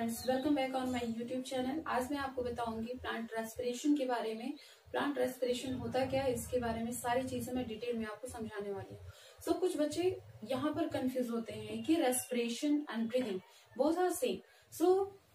Friends, welcome back on my YouTube channel. आज मैं आपको बताऊंगी प्लांट रेस्पिरेशन के बारे में। प्लांट रेस्पिरेशन होता क्या है, इसके बारे में सारी चीजें मैं डिटेल में आपको समझाने वाली हूँ। सो कुछ बच्चे यहाँ पर कंफ्यूज होते हैं कि respiration and breathing both are same. So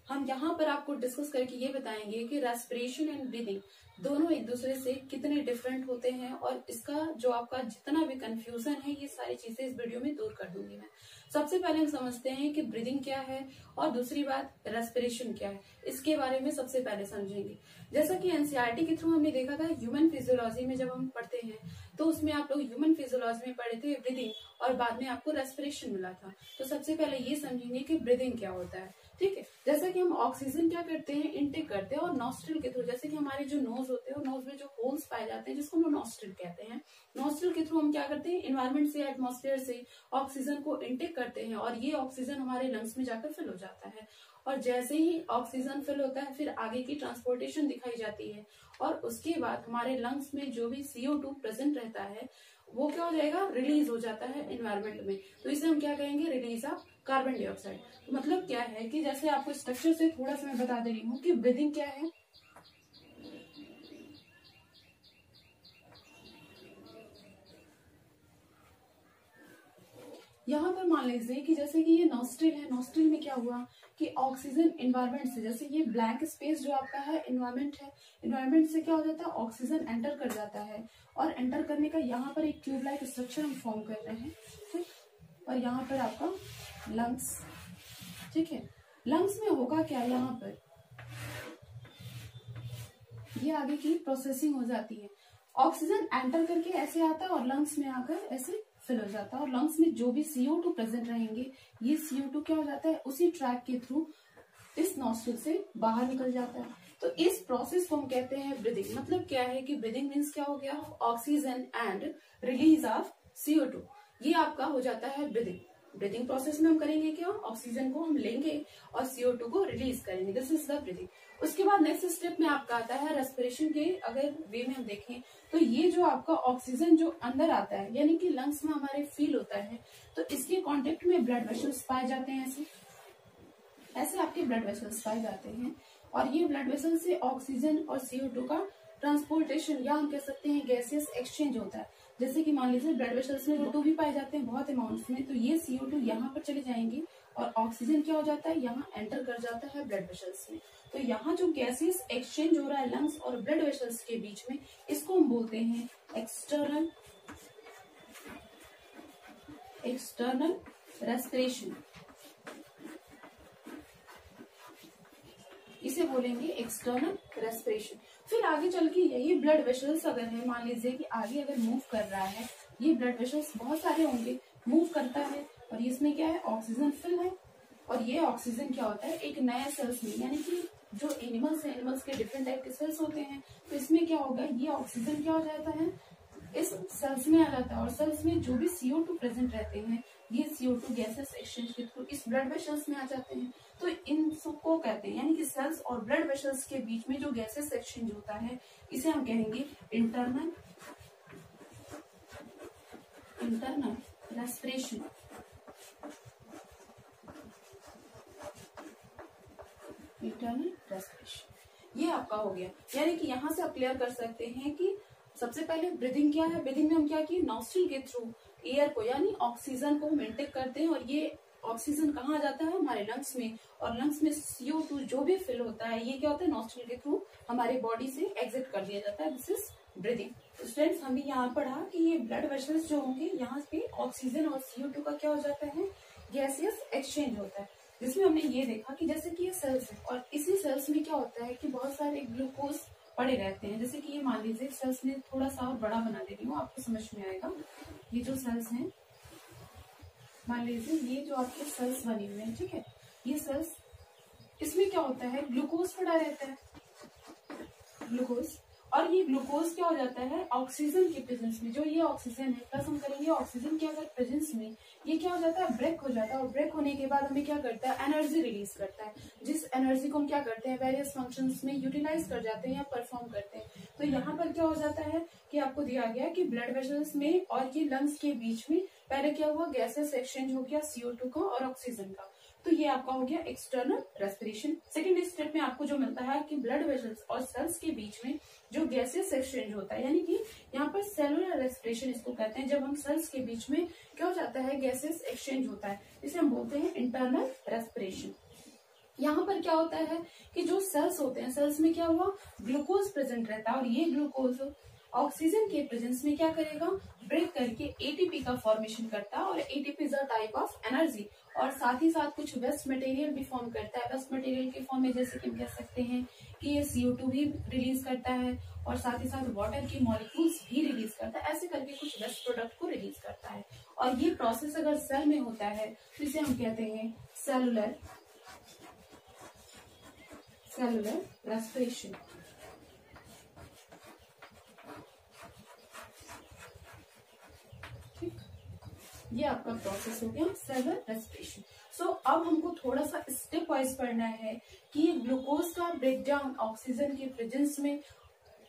हम यहाँ पर आपको डिस्कस करके ये बताएंगे कि रेस्पिरेशन एंड ब्रीदिंग दोनों एक दूसरे से कितने डिफरेंट होते हैं, और इसका जो आपका जितना भी कंफ्यूजन है ये सारी चीजें इस वीडियो में दूर कर दूंगी मैं। सबसे पहले हम समझते हैं कि ब्रीदिंग क्या है और दूसरी बात रेस्पिरेशन क्या है, इसके बारे में सबसे पहले समझेंगे। जैसा कि एनसीईआरटी के थ्रू हमने देखा था, ह्यूमन फिजियोलॉजी में जब हम पढ़ते हैं तो उसमें आप लोग ह्यूमन फिजियोलॉजी में पढ़े थे ब्रीदिंग, और बाद में आपको रेस्पिरेशन मिला था। तो सबसे पहले ये समझेंगे कि ब्रीदिंग क्या होता है। ठीक है, जैसा कि हम ऑक्सीजन क्या करते हैं, इनटेक करते हैं, और नॉस्ट्रिल के थ्रू, जैसे कि हमारे जो नोज होते हैं, नोज में जो होल्स पाए जाते हैं जिसको हम नॉस्ट्रिल कहते हैं, नॉस्ट्रिल के थ्रू हम क्या करते हैं, इन्वायरमेंट से, एटमॉस्फेयर से ऑक्सीजन को इनटेक करते हैं, और ये ऑक्सीजन हमारे लंग्स में जाकर फिल हो जाता है। और जैसे ही ऑक्सीजन फिल होता है फिर आगे की ट्रांसपोर्टेशन दिखाई जाती है, और उसके बाद हमारे लंग्स में जो भी CO2 प्रेजेंट रहता है वो क्या हो जाएगा, रिलीज हो जाता है एनवायरमेंट में। तो इसे हम क्या कहेंगे, रिलीज ऑफ कार्बन डाइऑक्साइड। तो मतलब क्या है कि जैसे आपको स्ट्रक्चर से थोड़ा सा मैं बता दे रही हूँ कि ब्रीदिंग क्या है। यहाँ पर मान लीजिए कि जैसे कि ये नॉस्ट्रिल है, नॉस्ट्रिल में क्या हुआ कि ऑक्सीजन एनवायरमेंट से, जैसे ये ब्लैंक स्पेस जो आपका है एनवायरमेंट है, एनवायरमेंट से क्या हो जाता है, ऑक्सीजन एंटर कर जाता है, और एंटर करने का यहाँ पर एक ट्यूब लाइक स्ट्रक्चर हम फॉर्म कर रहे हैं। ठीक, और यहाँ पर आपका लंग्स। ठीक है, लंग्स में होगा क्या, यहाँ पर ये आगे की प्रोसेसिंग हो जाती है, ऑक्सीजन एंटर करके ऐसे आता है और लंग्स में आकर ऐसे फिल हो जाता है, और लंग्स में जो भी CO2 प्रेजेंट रहेंगे ये CO2 क्या हो जाता है, उसी ट्रैक के थ्रू इस नॉस्ट्रिल से बाहर निकल जाता है। तो इस प्रोसेस को हम कहते हैं ब्रीदिंग। मतलब क्या है कि ब्रीदिंग मीन्स क्या हो गया, oxygen and release of CO2, ये आपका हो जाता है ब्रीदिंग। ब्रीदिंग प्रोसेस में हम करेंगे क्या, ऑक्सीजन को हम लेंगे और CO2 को रिलीज करेंगे, दिस इज द ब्रीदिंग। उसके बाद नेक्स्ट स्टेप में आपका आता है रेस्पिरेशन के। अगर वे में हम देखें तो ये जो आपका ऑक्सीजन जो अंदर आता है, यानी कि लंग्स में हमारे फील होता है, तो इसके कांटेक्ट में ब्लड वेसल्स पाए जाते हैं। ऐसे आपके ब्लड वेसल्स पाए जाते हैं, और ये ब्लड वेसल से ऑक्सीजन और CO2 का ट्रांसपोर्टेशन, या हम कह सकते हैं गैसेस एक्सचेंज होता है। जैसे कि मान लीजिए ब्लड वेसल्स में CO2 भी पाए जाते हैं बहुत अमाउंट्स में, तो ये CO2 यहाँ पर चले जाएंगे और ऑक्सीजन क्या हो जाता है, यहाँ एंटर कर जाता है ब्लड वेसल्स में। तो यहाँ जो गैसेस एक्सचेंज हो रहा है लंग्स और ब्लड वेसल्स के बीच में, इसको हम बोलते हैं एक्सटर्नल रेस्पिरेशन। इसे बोलेंगे एक्सटर्नल रेस्पिरेशन। फिर आगे चल के यही ब्लड वेसल्स अगर है, मान लीजिए कि आगे अगर मूव कर रहा है, ये ब्लड वेसल्स बहुत सारे होंगे, मूव करता है, और इसमें क्या है, ऑक्सीजन फिल है, और ये ऑक्सीजन क्या होता है, एक नए सेल्स में, यानी कि जो एनिमल्स है, एनिमल्स के डिफरेंट टाइप के सेल्स होते हैं, तो इसमें क्या होगा, ये ऑक्सीजन क्या हो जाता है, इस सेल्स में आ जाता है, और सेल्स में जो भी CO2 प्रेजेंट रहते हैं, ये CO2 गैसेस एक्सचेंज के थ्रू इस ब्लड वेसल्स में आ जाते हैं। तो इन सबको कहते हैं, यानी कि सेल्स और ब्लड वेसल्स के बीच में जो गैसेस एक्सचेंज होता है, इसे हम कहेंगे इंटरनल रेस्पिरेशन। इंटरनल रेस्पिरेशन ये आपका हो गया। यानी कि यहाँ से आप क्लियर कर सकते हैं कि सबसे पहले ब्रीदिंग क्या है। ब्रीदिंग में हम क्या किए, नॉस्ट्रिल के थ्रू एयर को, यानी ऑक्सीजन को हम इनटेक करते हैं, और ये ऑक्सीजन कहाँ जाता है, हमारे लंग्स में, और लंग्स में CO2 जो भी फिल होता है, ये क्या होता है, नॉस्ट्रिल के थ्रू हमारे बॉडी से एग्जिट कर दिया जाता है, दिस इज ब्रीदिंग। तो स्टूडेंट्स, हमने यहाँ पढ़ा कि ये ब्लड वेसल्स जो होंगे, यहाँ पे ऑक्सीजन और CO2 का क्या हो जाता है, गैसियस एक्सचेंज होता है, जिसमें हमने ये देखा कि जैसे कि ये सेल्स है, और इसी सेल्स में क्या होता है कि बहुत सारे ग्लूकोज पड़े रहते हैं। जैसे कि ये मान लीजिए सेल्स में थोड़ा सा और बड़ा बना दे रही हूँ, आपको समझ में आएगा। ये जो सेल्स हैं, मान लीजिए ये जो आपके सेल्स बने हुए हैं, ठीक है, ये सेल्स, इसमें क्या होता है, ग्लूकोज पड़ा रहता है, ग्लूकोज, और ये ग्लूकोज क्या हो जाता है, ऑक्सीजन के प्रेजेंस में, जो ये ऑक्सीजन है प्लस हम करेंगे ऑक्सीजन के अगर प्रेजेंस में, ये क्या हो जाता है, ब्रेक हो जाता है, और ब्रेक होने के बाद हमें क्या करता है, एनर्जी रिलीज करता है, जिस एनर्जी को हम क्या करते हैं, वेरियस फंक्शंस में यूटिलाइज कर जाते हैं या परफॉर्म करते हैं। तो यहाँ पर क्या हो जाता है कि आपको दिया गया कि ब्लड वेसल्स में और ये लंग्स के बीच में पहले क्या हुआ, गैसेस एक्सचेंज हो गया CO2 का और ऑक्सीजन का, तो ये आपका हो गया एक्सटर्नल रेस्पिरेशन। सेकेंड स्टेप में आपको जो मिलता है कि ब्लड वेसल्स और सेल्स के बीच में जो गैसेस एक्सचेंज होता है, यानी कि यहाँ पर सेलुलर रेस्पिरेशन इसको कहते हैं। जब हम सेल्स के बीच में क्या हो जाता है, गैसेस एक्सचेंज होता है, इसे हम बोलते हैं इंटरनल रेस्पिरेशन। यहाँ पर क्या होता है कि जो सेल्स होते हैं, सेल्स में क्या हुआ, ग्लूकोज प्रेजेंट रहता है और ये ग्लूकोज ऑक्सीजन के प्रेजेंस में क्या करेगा, ब्रेक करके एटीपी का फॉर्मेशन करता है और ATP is a type of energy, और साथ ही साथ कुछ वेस्ट मटेरियल भी फॉर्म करता है। वेस्ट मटेरियल के फॉर्म में जैसे कि हम कह सकते हैं कि ये CO2 भी रिलीज करता है और साथ ही साथ वाटर के मॉलिक्यूल्स भी रिलीज करता है, ऐसे करके कुछ वेस्ट प्रोडक्ट को रिलीज करता है। और ये प्रोसेस अगर सेल में होता है तो इसे हम कहते हैं सेलुलर रेस्पिरेशन। ये आपका प्रोसेस हो गया सेलुलर रेस्पिरेशन। सो अब हमको थोड़ा सा स्टेप वाइज पढ़ना है कि ये ग्लूकोज का ब्रेकडाउन ऑक्सीजन के प्रेजेंस में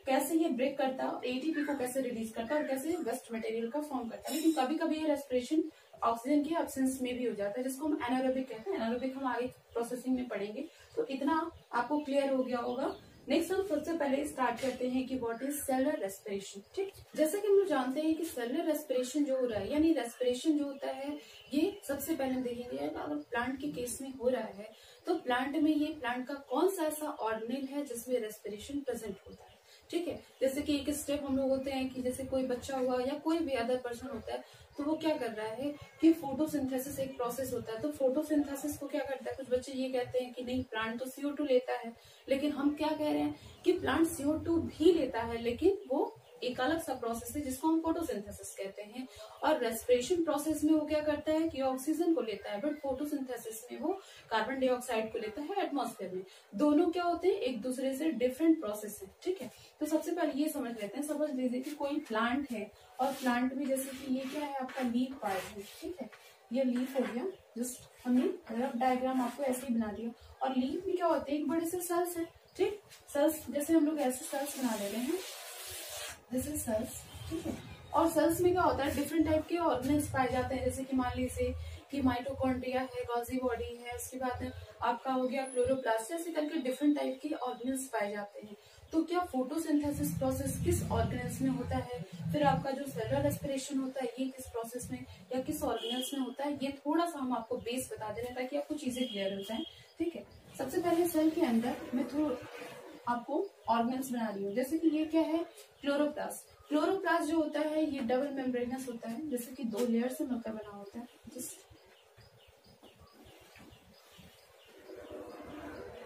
कैसे ये ब्रेक करता है और एटीपी को कैसे रिलीज करता है और कैसे वेस्ट मटेरियल का फॉर्म करता है। लेकिन कभी कभी ये रेस्पिरेशन ऑक्सीजन के एब्सेंस में भी हो जाता है, जिसको हम एनारोबिक कहते हैं। एनारोबिक हम आगे प्रोसेसिंग में पढ़ेंगे, तो इतना आपको क्लियर हो गया होगा। नेक्स्ट हम सबसे पहले स्टार्ट करते हैं कि व्हाट इज सेलुलर रेस्पिरेशन। ठीक, जैसे कि हम लोग जानते हैं कि सेलुलर रेस्पिरेशन जो हो रहा है, यानी रेस्पिरेशन जो होता है, ये सबसे पहले हम देखेंगे अगर प्लांट के केस में हो रहा है तो प्लांट में ये प्लांट का कौन सा ऐसा ऑर्गेनेल है जिसमें रेस्पिरेशन प्रेजेंट होता है। ठीक है, जैसे कि एक स्टेप हम लोग होते हैं कि जैसे कोई बच्चा हुआ या कोई भी अदर पर्सन होता है तो वो क्या कर रहा है कि फोटोसिंथेसिस एक प्रोसेस होता है। तो फोटोसिंथेसिस को क्या करता है, कुछ बच्चे ये कहते हैं कि नहीं प्लांट तो CO2 लेता है, लेकिन हम क्या कह रहे हैं कि प्लांट CO2 भी लेता है, लेकिन वो एक अलग सा प्रोसेस है जिसको हम फोटोसिंथेसिस कहते हैं। और रेस्पिरेशन प्रोसेस में वो क्या करता है कि ऑक्सीजन को लेता है, बट फोटोसिंथेसिस में वो कार्बन डाइऑक्साइड को लेता है एटमॉस्फेयर में। दोनों क्या होते हैं, एक दूसरे से डिफरेंट प्रोसेस है। ठीक है, तो सबसे पहले ये समझ लेते हैं। समझ लीजिए कि कोई प्लांट है और प्लांट में जैसे कि ये क्या है, आपका लीफ पार्ट है। ठीक है, ये लीफ हो गया, जस्ट हमने रफ डायग्राम आपको ऐसे ही बना दिया। और लीफ में क्या होते हैं, एक बड़े से सेल्स है। ठीक, सेल्स जैसे हम लोग ऐसे सेल्स बना ले रहे हैं, दिस इज सेल्स। ठीक है, और सेल्स में क्या होता है, डिफरेंट टाइप के ऑर्गेनेल्स पाए जाते हैं। जैसे कि मान लीजिए कि माइटोकॉन्ड्रिया है, गॉल्जी बॉडी है, उसके बाद आपका हो गया क्लोरोप्लास्ट, ऐसे करके डिफरेंट टाइप के ऑर्गेनेल्स पाए जाते हैं। तो क्या फोटोसिंथेसिस प्रोसेस किस ऑर्गेनेल्स में होता है, फिर आपका जो सेलुलर रेस्पिरेशन होता है ये किस प्रोसेस में या किस ऑर्गेनेल्स में होता है, ये थोड़ा सा हम आपको बेस बता दे रहे हैं ताकि आपको चीजें क्लियर हो जाए। ठीक है, सबसे पहले सेल के अंदर मैं थोड़ा आपको ऑर्गेन्स बना रही हूँ। जैसे कि ये क्या है, क्लोरोप्लास्ट। क्लोरोप्लास्ट जो होता है ये डबल मेम्ब्रेनस होता है, जैसे कि 2 लेयर से मिलकर बना होता है।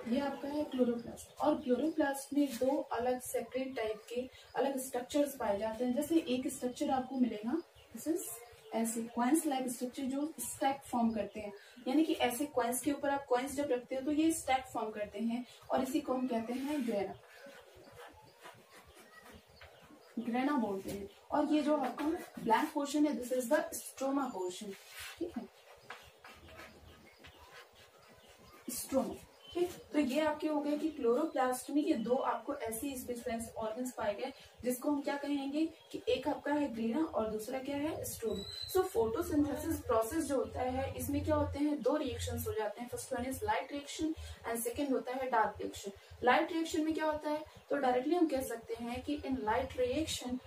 ये आपका है क्लोरोप्लास्ट। और क्लोरोप्लास्ट में 2 अलग सेपरेट टाइप के अलग स्ट्रक्चर्स पाए जाते हैं। जैसे एक स्ट्रक्चर आपको मिलेगा, दिस इज ऐसे क्वाइंस लाइक स्ट्रक्चर जो स्टैक फॉर्म करते हैं, यानी कि ऐसे क्वाइंस के ऊपर आप क्वाइंस जब रखते हो तो ये स्टैक फॉर्म करते हैं और इसी को हम कहते हैं ग्रेना बोलते हैं। और ये जो आपका ब्लैंक पोर्शन है, this is the stroma portion. ठीक है, स्ट्रोमा। ठीक, तो ये आपके हो गए कि क्लोरोप्लास्ट में ये 2 आपको ऐसे स्पेशलाइज्ड ऑर्गन्स पाए गए जिसको हम क्या कहेंगे कि एक आपका है ग्रेना और दूसरा क्या है, स्ट्रोमा। सो फोटोसिंथेसिस प्रोसेस जो होता है इसमें क्या होते हैं, 2 रिएक्शंस हो जाते हैं। First one is light reaction and second होता है डार्क रिएक्शन। लाइट रिएक्शन में क्या होता है, तो डायरेक्टली हम कह सकते हैं कि in light reaction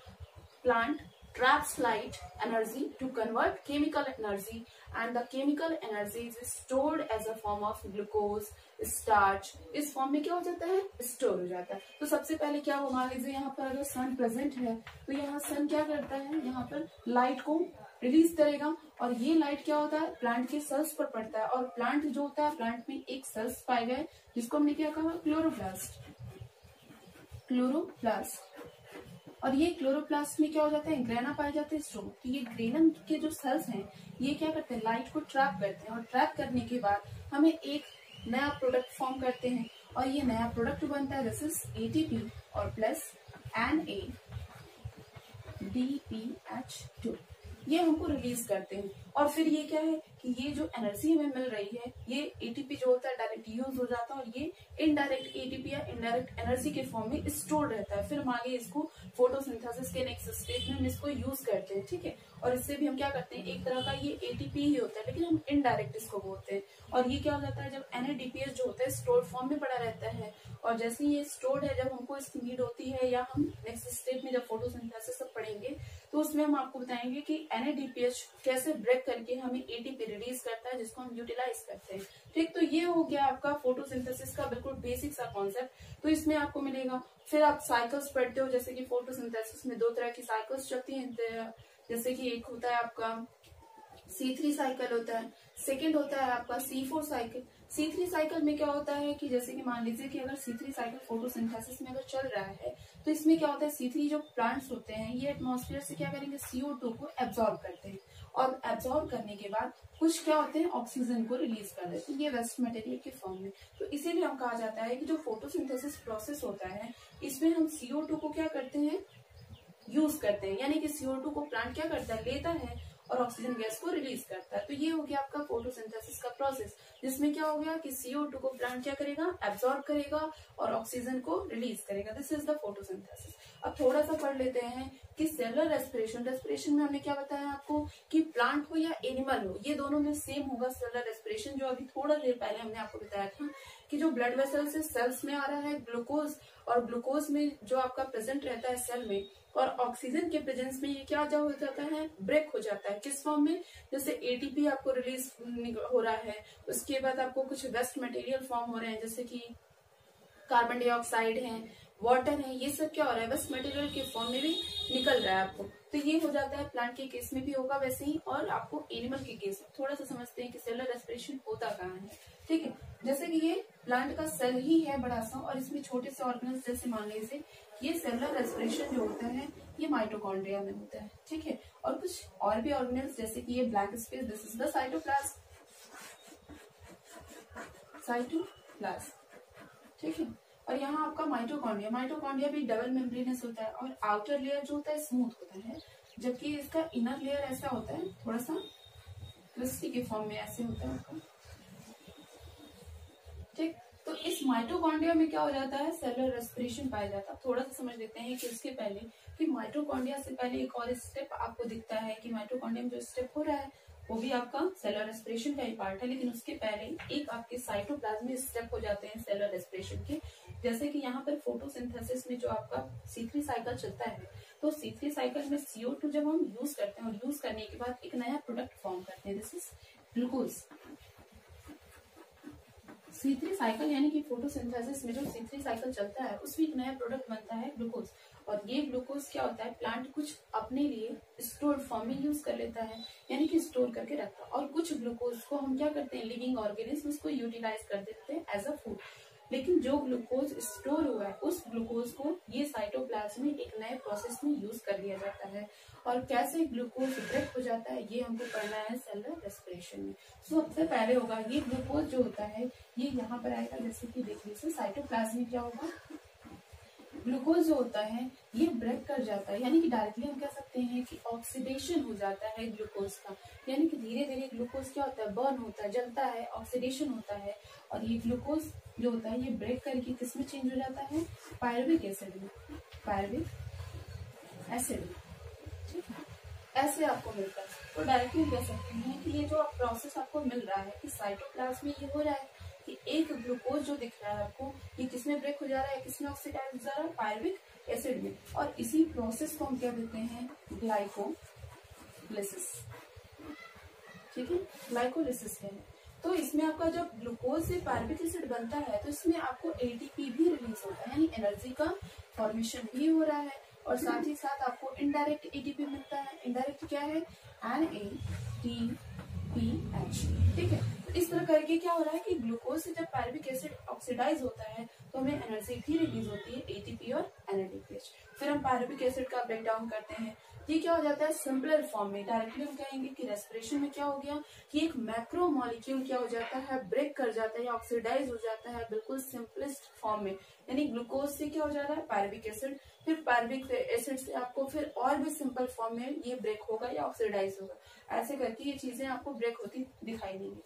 plant traps light energy to convert chemical energy, and the chemical energy is stored as a form of glucose, starch। इस फॉर्म में क्या हो जाता है, स्टोर हो जाता है। तो सबसे पहले क्या हो, मान लीजिए यहाँ पर अगर सन प्रेजेंट है तो यहाँ सन क्या करता है, यहाँ पर लाइट को रिलीज करेगा और ये लाइट क्या होता है, प्लांट के सेल्स पर पड़ता है। और प्लांट जो होता है, प्लांट में एक सेल्स पाए गए जिसको हमने क्या कहा, क्लोरोप्लास्ट। और ये क्लोरोप्लास्ट में क्या हो जाता है, ग्रेना पाए जाते हैं, स्ट्रोमा। तो ये ग्रेनम के जो सेल्स हैं ये क्या करते हैं, लाइट को ट्रैप करते हैं और ट्रैप करने के बाद हमें एक नया प्रोडक्ट फॉर्म करते हैं और ये नया प्रोडक्ट बनता है, दिस इज एटीपी और प्लस NADPH2। ये हमको रिलीज करते हैं। और फिर ये क्या है कि ये जो एनर्जी हमें मिल रही है ये एटीपी जो होता है डायरेक्ट यूज हो जाता है और ये इनडायरेक्ट एटीपी या इनडायरेक्ट एनर्जी के फॉर्म में स्टोर रहता है। फिर हम आगे इसको फोटोसिंथेसिस के नेक्स्ट स्टेज में हम इसको यूज करते हैं, ठीक है। और इससे भी हम क्या करते हैं, एक तरह का ये एटीपी ही होता है लेकिन हम इनडायरेक्ट इसको बोलते हैं। और ये क्या हो जाता है, जब NADPH जो होता है स्टोर्ड फॉर्म में पड़ा रहता है और जैसे ये स्टोर्ड है, जब हमको इसकी नीड होती है या हम नेक्स्ट स्टेप में जब फोटोसिंथेसिस सब पढ़ेंगे तो उसमें हम आपको बताएंगे कि NADPH कैसे ब्रेक करके हमें एटीपी रिलीज करता है जिसको हम यूटिलाइज करते हैं, ठीक। तो ये हो गया आपका फोटोसिंथेसिस का बिल्कुल बेसिक सा कॉन्सेप्ट। तो इसमें आपको मिलेगा, फिर आप साइकिल्स पढ़ते हो, जैसे कि फोटोसिंथेसिस में 2 तरह की साइकिल्स चलती हैं, जैसे कि एक होता है आपका C3 साइकिल होता है, सेकंड होता है आपका C4 साइकिल। C3 साइकिल में क्या होता है कि जैसे कि मान लीजिए कि अगर C3 साइकिल फोटोसिंथेसिस में अगर चल रहा है तो इसमें क्या होता है, C3 जो प्लांट्स होते हैं ये एटमॉस्फेयर से क्या करेंगे, CO2 को एब्जॉर्ब करते हैं और एब्जॉर्ब करने के बाद कुछ क्या होते हैं, ऑक्सीजन को रिलीज कर देते हैं ये वेस्ट मटेरियल के फॉर्म में। तो इसीलिए हम कहा जाता है कि जो फोटोसिंथेसिस प्रोसेस होता है इसमें हम CO2 को क्या करते हैं, यूज करते हैं, यानी कि CO2 को प्लांट क्या करता है, लेता है और ऑक्सीजन गैस को रिलीज करता है। तो ये हो गया आपका फोटोसिंथेसिस का प्रोसेस, जिसमें क्या हो गया कि CO2 को प्लांट क्या करेगा, एब्जॉर्ब करेगा और ऑक्सीजन को रिलीज करेगा। This is the photosynthesis. अब थोड़ा सा पढ़ लेते हैं कि सेलुलर रेस्पिरेशन, रेस्पिरेशन में हमने क्या बताया आपको कि प्लांट हो या एनिमल हो ये दोनों में सेम होगा सेलुलर रेस्पिरेशन। जो अभी थोड़ा देर पहले हमने आपको बताया था कि जो ब्लड वेसल से सेल्स में आ रहा है ग्लूकोज, और ग्लूकोज में जो आपका प्रेजेंट रहता है सेल में, और ऑक्सीजन के प्रेजेंस में ये क्या हो जाता है, ब्रेक हो जाता है। किस फॉर्म में, जैसे एटीपी आपको रिलीज हो रहा है, उसके बाद आपको कुछ वेस्ट मटेरियल फॉर्म हो रहे हैं जैसे कि कार्बन डाइऑक्साइड है, वाटर है, ये सब क्या हो रहा है, वेस्ट मटेरियल के फॉर्म में भी निकल रहा है आपको। तो ये हो जाता है प्लांट के केस में भी होगा वैसे ही, और आपको एनिमल के केस में थोड़ा सा समझते हैं कि सेलुलर रेस्पिरेशन होता कहाँ है, ठीक है। जैसे कि ये प्लांट का सेल ही है बड़ा सा और इसमें छोटे से ऑर्गेनल्स, जैसे मान लीजिए ये सेलुलर रेस्पिरेशन जो होता है ये माइटोकॉन्ड्रिया में होता है, ठीक है। और कुछ और भी ऑर्गेनल्स जैसे कि ये blank space, this is the cytoplasm, ठीक है। और यहाँ आपका माइटोकॉन्ड्रिया, माइटोकॉन्ड्रिया भी डबल मेम्ब्रेनस होता है और आउटर लेयर जो होता है स्मूथ होता है, जबकि इसका इनर लेयर ऐसा होता है थोड़ा सा क्रिस्टी के फॉर्म में ऐसे होता है आपका, ठीक। तो इस माइटोकॉन्ड्रिया में क्या हो जाता है, सेलुलर रेस्पिरेशन पाया जाता है। थोड़ा सा समझ लेते हैं कि उसके पहले कि माइटोकॉन्ड्रिया से पहले एक और स्टेप आपको दिखता है कि माइटोकॉन्ड्रिया में जो स्टेप हो रहा है वो भी आपका सेलुलर रेस्पिरेशन का ही पार्ट है, लेकिन उसके पहले एक आपके साइटोप्लाज्म में स्टेप हो जाते हैं सेलुलर रेस्पिरेशन के। जैसे कि यहाँ पर फोटोसिंथेसिस में जो आपका C3 साइकिल चलता है, तो C3 साइकिल में CO2 जब हम यूज करते हैं और यूज करने के बाद एक नया प्रोडक्ट फॉर्म करते हैं, this is glucose. C3 cycle यानी कि फोटोसिंथेसिस में जो C3 साइकिल चलता है उसमें एक नया प्रोडक्ट बनता है ग्लूकोज, और ये ग्लूकोज क्या होता है, प्लांट कुछ अपने लिए स्टोर फॉर्म में यूज कर लेता है, यानी कि स्टोर करके रखता है। और कुछ ग्लूकोज को हम क्या करते हैं, लिविंग ऑर्गेनिज्म उसको यूटिलाइज कर देते हैं एज अ फूड। लेकिन जो ग्लूकोज स्टोर हुआ है उस ग्लूकोज को ये साइटोप्लाज्म में एक नए प्रोसेस में यूज कर लिया जाता है। और कैसे ग्लूकोज ब्रेक हो जाता है ये हमको पढ़ना है सेलुलर रेस्पिरेशन में। सबसे पहले होगा ये ग्लूकोज जो होता है ये यहाँ पर आएगा, जैसे कि देख लीजिए साइटोप्लाज्म में क्या होगा, ग्लूकोज जो होता है ये ब्रेक कर जाता है, यानी कि डायरेक्टली हम कह सकते हैं कि ऑक्सीडेशन हो जाता है ग्लूकोज का, यानी कि धीरे धीरे ग्लूकोज क्या होता है, बर्न होता है, जलता है, ऑक्सीडेशन होता है। और ये ग्लूकोज जो होता है ये ब्रेक करके किस में चेंज हो जाता है, पायरुविक एसिड में, पायरुविक एसिड में, ठीक है। ऐसे आपको मिलता है। तो डायरेक्टली कह सकते हैं कि ये जो प्रोसेस आपको मिल रहा है कि साइटोप्लाज्म में ये हो रहा है कि एक ग्लूकोज जो दिख रहा है आपको ये किसमें ब्रेक हो जा रहा है, किसमें ऑक्सीडाइज हो जा रहा है, पायरुविक एसिड में। और इसी प्रोसेस को हम क्या देते हैं, ग्लाइकोलिसिस, ठीक है, ग्लाइकोलिसिस है। तो इसमें आपका जब ग्लूकोज से पायरुविक एसिड बनता है तो इसमें आपको एटीपी भी रिलीज होता है, यानी एनर्जी का फॉर्मेशन भी हो रहा है, और साथ ही साथ आपको इनडायरेक्ट एटीपी मिलता है। इनडायरेक्ट क्या है, NADPH, ठीक है। तो इस तरह करके क्या हो रहा है कि ग्लूकोज से जब पायरुविक एसिड ऑक्सीडाइज होता है तो हमें एनर्जी भी रिलीज होती है, एटीपी और एनएडीपीएच। फिर हम पायरुविक एसिड का ब्रेक डाउन करते हैं, ये क्या हो जाता है सिंपलर फॉर्म में। डायरेक्टली हम कहेंगे कि रेस्पिरेशन में क्या हो गया कि एक मैक्रो मॉलिक्यूल क्या हो जाता है, ब्रेक कर जाता है या ऑक्सीडाइज हो जाता है बिल्कुल सिंपलेस्ट फॉर्म में, यानी ग्लूकोज से क्या हो जा रहा है पायरुविक एसिड, फिर पायरुविक एसिड से आपको फिर और भी सिंपल फॉर्म में ये ब्रेक होगा या ऑक्सीडाइज होगा, ऐसे करके ये चीजें आपको ब्रेक होती दिखाई देंगी।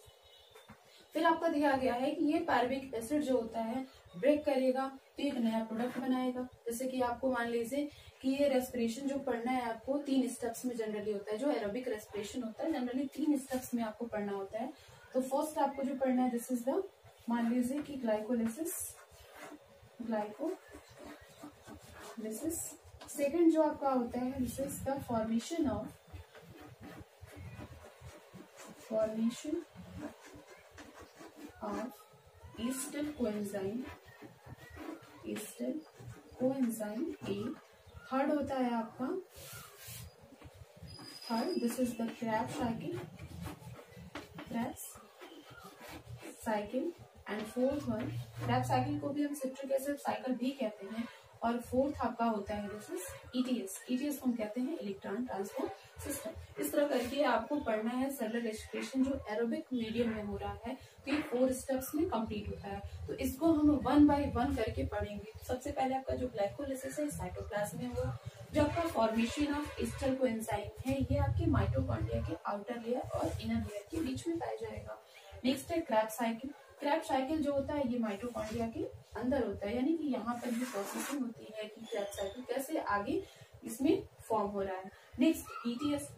फिर आपका दिया गया है कि ये पायरुविक एसिड जो होता है ब्रेक करेगा तो एक नया प्रोडक्ट बनाएगा। जैसे कि आपको मान लीजिए कि ये रेस्पिरेशन जो पढ़ना है आपको 3 स्टेप्स में जनरली होता है, जो एरोबिक रेस्पिरेशन होता है जनरली 3 स्टेप्स में आपको पढ़ना होता है। तो फर्स्ट आपको जो पढ़ना है दिस इज द, मान लीजिए कि ग्लाइकोलिसिस, सेकेंड जो आपका होता है this is the formation of ester coenzyme A. Third होता है आपका this is the Krebs cycle and fourth one, Krebs cycle को भी हम सिट्रिक एसिड साइकिल भी कहते हैं। और फोर्थ आपका होता है दिस इज ETS को हम कहते हैं इलेक्ट्रॉन ट्रांसपोर्ट सिस्टम। इस तरह करके आपको पढ़ना है सेलुलर रेस्पिरेशन जो एरोबिक मीडियम में हो रहा है, तो ये 4 स्टेप्स में कंप्लीट होता है। तो इसको हम 1 बाय 1 करके पढ़ेंगे। सबसे पहले आपका जो ग्लाइकोलिसिस है साइटोप्लाज्म में हुआ, जो आपका फॉर्मेशन ऑफ एस्टर कोएंजाइम है ये आपके माइटोकॉन्ड्रिया के आउटर लेयर और इनर लेयर के बीच में पाया जाएगा। नेक्स्ट है Krebs साइकिल जो होता है ये माइटोकॉन्ड्रिया के अंदर होता है, यानी कि यहाँ पर भी प्रोसेसिंग होती है कि Krebs साइकिल कैसे आगे इसमें फॉर्म हो रहा है। नेक्स्ट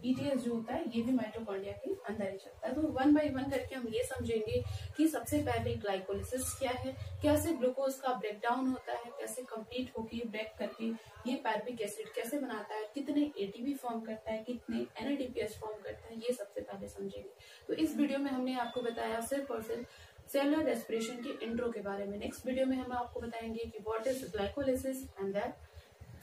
ETS जो होता है ये भी माइटोकॉन्ड्रिया के अंदर ही चलता है। तो 1 बाय 1 करके हम ये समझेंगे कि सबसे पहले ग्लाइकोलिसिस क्या है, कैसे ग्लूकोज का ब्रेक डाउन होता है, कैसे कंप्लीट होकर ब्रेक करके ये पायरुविक एसिड कैसे बनाता है, कितने एटीपी फॉर्म करता है, कितने एनएडीपीएच फॉर्म करता है, ये सबसे पहले समझेंगे। तो इस वीडियो में हमने आपको बताया सिर्फ और सिर्फ सेलुलर रेस्पिरेशन के इंट्रो के बारे में। नेक्स्ट वीडियो में हम आपको बताएंगे कि what is glycolysis and that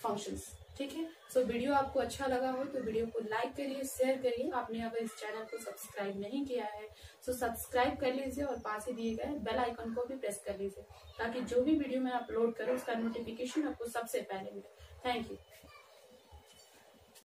functions. ठीक है, सो वीडियो आपको अच्छा लगा हो तो वीडियो को लाइक करिए, शेयर करिए। आपने अगर इस चैनल को सब्सक्राइब नहीं किया है तो सब्सक्राइब कर लीजिए और पास ही दिए गए बेल आइकन को भी प्रेस कर लीजिए ताकि जो भी वीडियो मैं अपलोड करूँ उसका नोटिफिकेशन आपको सबसे पहले मिले। Thank you.